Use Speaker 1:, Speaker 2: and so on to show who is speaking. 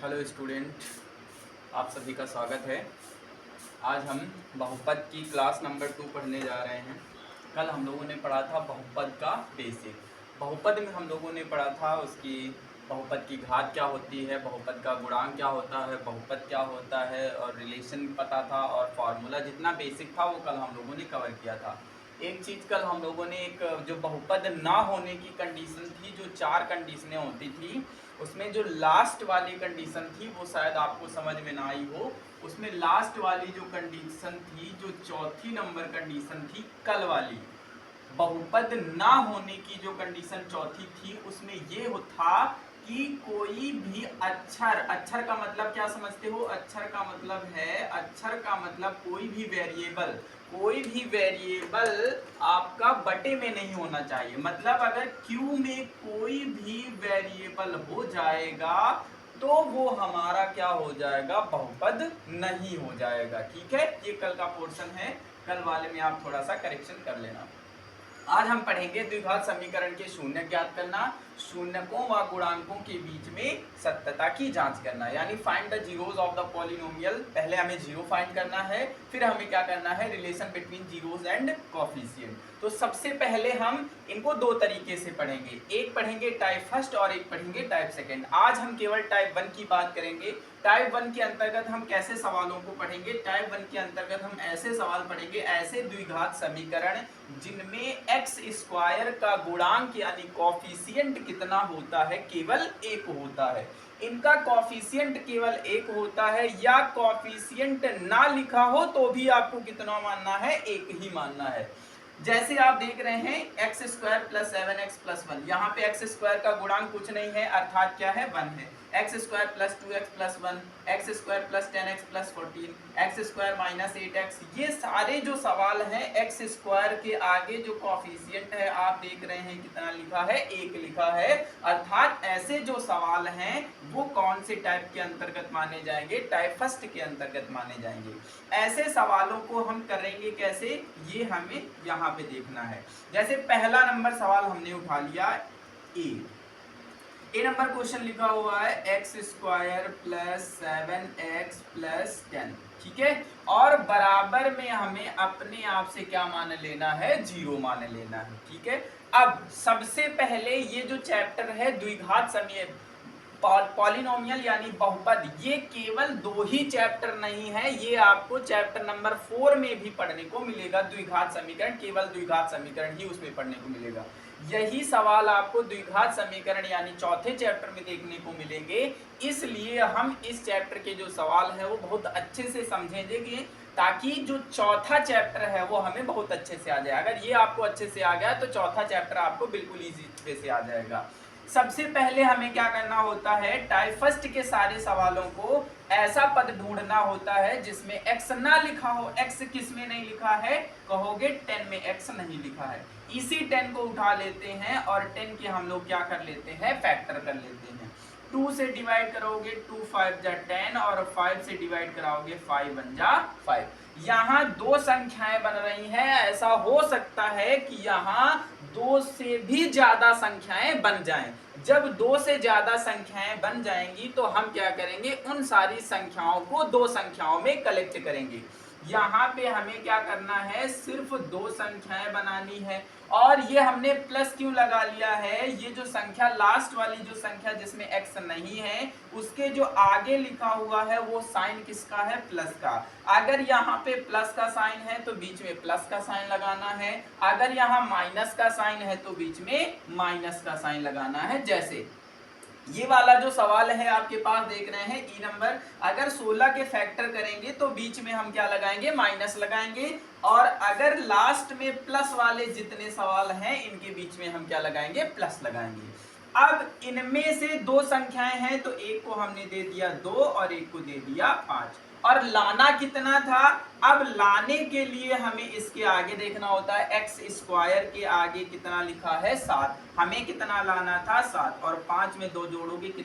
Speaker 1: Hello student, आप सभी का स्वागत है। आज हम बहुपद की क्लास नंबर 2 पढ़ने जा रहे हैं। कल हम लोगों ने पढ़ा था बहुपद का बेसिक। बहुपद में हम लोगों ने पढ़ा था उसकी बहुपद की घात क्या होती है, बहुपद का गुणांक क्या होता है, बहुपद क्या होता है और रिलेशन पता था और फार्मूला जितना बेसिक था वो कल हम लोगों ने कवर किया था। एक चीज़ कल हम लोगों ने एक जो बहुपद ना होने की कंडीशन थी, जो 4 कंडीशनें होती थी, उसमें जो लास्ट वाली कंडीशन थी वो शायद आपको समझ में ना आई हो। उसमें लास्ट वाली जो कंडीशन थी, जो चौथी नंबर कंडीशन थी कल वाली, बहुपद ना होने की जो कंडीशन चौथी थी, उसमें ये था कि कोई भी अक्षर, अक्षर का मतलब क्या समझते हो? अक्षर का मतलब है, अक्षर का मतलब कोई भी वेरिएबल, कोई भी वेरिएबल आपका बटे में नहीं होना चाहिए। मतलब अगर Q में कोई भी वेरिएबल हो जाएगा तो वो हमारा क्या हो जाएगा? बहुपद नहीं हो जाएगा। ठीक है, ये कल का पोर्शन है, कल वाले में आप थोड़ा सा करेक्शन कर लेना। आज हम पढ़ेंगे द्विघात समीकरण के शून्य ज्ञात करना, शून्यकों व गुणांकों के बीच में सत्यता की जांच करना, यानी find the zeros of the polynomial. पहले हमें जीरो फाइंड करना है, फिर हमें क्या करना है? Relation between zeros and coefficient. तो सबसे पहले हम इनको दो तरीके से पढ़ेंगे, एक पढ़ेंगे टाइप फर्स्ट और एक पढ़ेंगे टाइप सेकेंड। आज हम केवल टाइप 1 की बात करेंगे। टाइप 1 के अंतर्गत हम कैसे सवालों को पढ़ेंगे? टाइप 1 के अंतर्गत हम ऐसे सवाल पढ़ेंगे, ऐसे द्विघात समीकरण जिनमें एक्स स्क्वायर का गुणांक यानी कोएफिशिएंट कितना होता है? केवल एक होता है। इनका कोएफिशिएंट केवल एक होता है, या कोएफिशिएंट ना लिखा हो तो भी आपको कितना मानना है? एक ही मानना है। जैसे आप देख रहे हैं x square plus 7x plus 1, यहाँ पे एक्स स्क्वायर का गुणांक कुछ नहीं है, अर्थात क्या है? 1 है। X square plus 2x plus 1, x square plus 10x plus 14, x square minus 8x, ये सारे जो सवाल हैं एक्स स्क्वायर के आगे जो कोएफिशिएंट है आप देख रहे हैं कितना लिखा है? एक लिखा है। अर्थात ऐसे जो सवाल हैं वो कौन से टाइप के अंतर्गत माने जाएंगे? टाइप फर्स्ट के अंतर्गत माने जाएंगे। ऐसे सवालों को हम करेंगे कैसे, ये हमें यहाँ पे देखना है। जैसे पहला नंबर सवाल हमने उठा लिया, ए नंबर क्वेश्चन लिखा हुआ है x square plus 7x plus 10, ठीक है, और बराबर में हमें अपने आप से क्या मान लेना है? जीरो मान लेना है। ठीक है, अब सबसे पहले ये जो चैप्टर है द्विघात समीकरण पॉलिनोमियल यानी बहुपद, ये केवल दो ही चैप्टर नहीं है, ये आपको चैप्टर नंबर 4 में भी पढ़ने को मिलेगा। द्विघात समीकरण, केवल द्विघात समीकरण ही उसमें पढ़ने को मिलेगा। यही सवाल आपको द्विघात समीकरण यानी चौथे चैप्टर में देखने को मिलेंगे। इसलिए हम इस चैप्टर के जो सवाल है वो बहुत अच्छे से समझेंगे, ताकि जो चौथा चैप्टर है वो हमें बहुत अच्छे से आ जाए। अगर ये आपको अच्छे से आ गया तो चौथा चैप्टर आपको बिल्कुल इजी वे से आ जाएगा। सबसे पहले हमें क्या करना होता है? टाइप फर्स्ट के सारे सवालों को ऐसा पद ढूंढना होता है जिसमें x ना लिखा हो। x किस में नहीं लिखा है? कहोगे 10 में x नहीं लिखा है। इसी 10 को उठा लेते हैं और 10 के हम लोग क्या कर लेते हैं? फैक्टर कर लेते हैं। 2 से डिवाइड करोगे 2 5 जा 10 और 5 से डिवाइड कराओगे 5 1 जा 5। यहाँ दो संख्याएं बन रही हैं, ऐसा हो सकता है कि यहाँ दो से भी ज्यादा संख्याएं बन जाएं। जब दो से ज्यादा संख्याएं बन जाएंगी तो हम क्या करेंगे? उन सारी संख्याओं को दो संख्याओं में कलेक्ट करेंगे। यहाँ पे हमें क्या करना है? सिर्फ दो संख्याएं बनानी है। और ये हमने प्लस क्यों लगा लिया है? ये जो संख्या लास्ट वाली जो संख्या जिसमें x नहीं है, उसके जो आगे लिखा हुआ है वो साइन किसका है? प्लस का। अगर यहाँ पे प्लस का साइन है तो बीच में प्लस का साइन लगाना है, अगर यहाँ माइनस का साइन है तो बीच में माइनस का साइन लगाना है। जैसे ये वाला जो सवाल है आपके पास देख रहे हैं ई नंबर, अगर 16 के फैक्टर करेंगे तो बीच में हम क्या लगाएंगे? माइनस लगाएंगे। और अगर लास्ट में प्लस वाले जितने सवाल हैं इनके बीच में हम क्या लगाएंगे? प्लस लगाएंगे। अब इनमें से दो संख्याएं हैं तो एक को हमने दे दिया 2 और एक को दे दिया 5, और लाना कितना था? अब लाने के लिए हमें इसके आगे देखना होता है। एक्स स्क्वायर के आगे कितना लिखा है? 7, हमें कितना लाना था? 7, और 5 में 2 जोड़ोगे कितना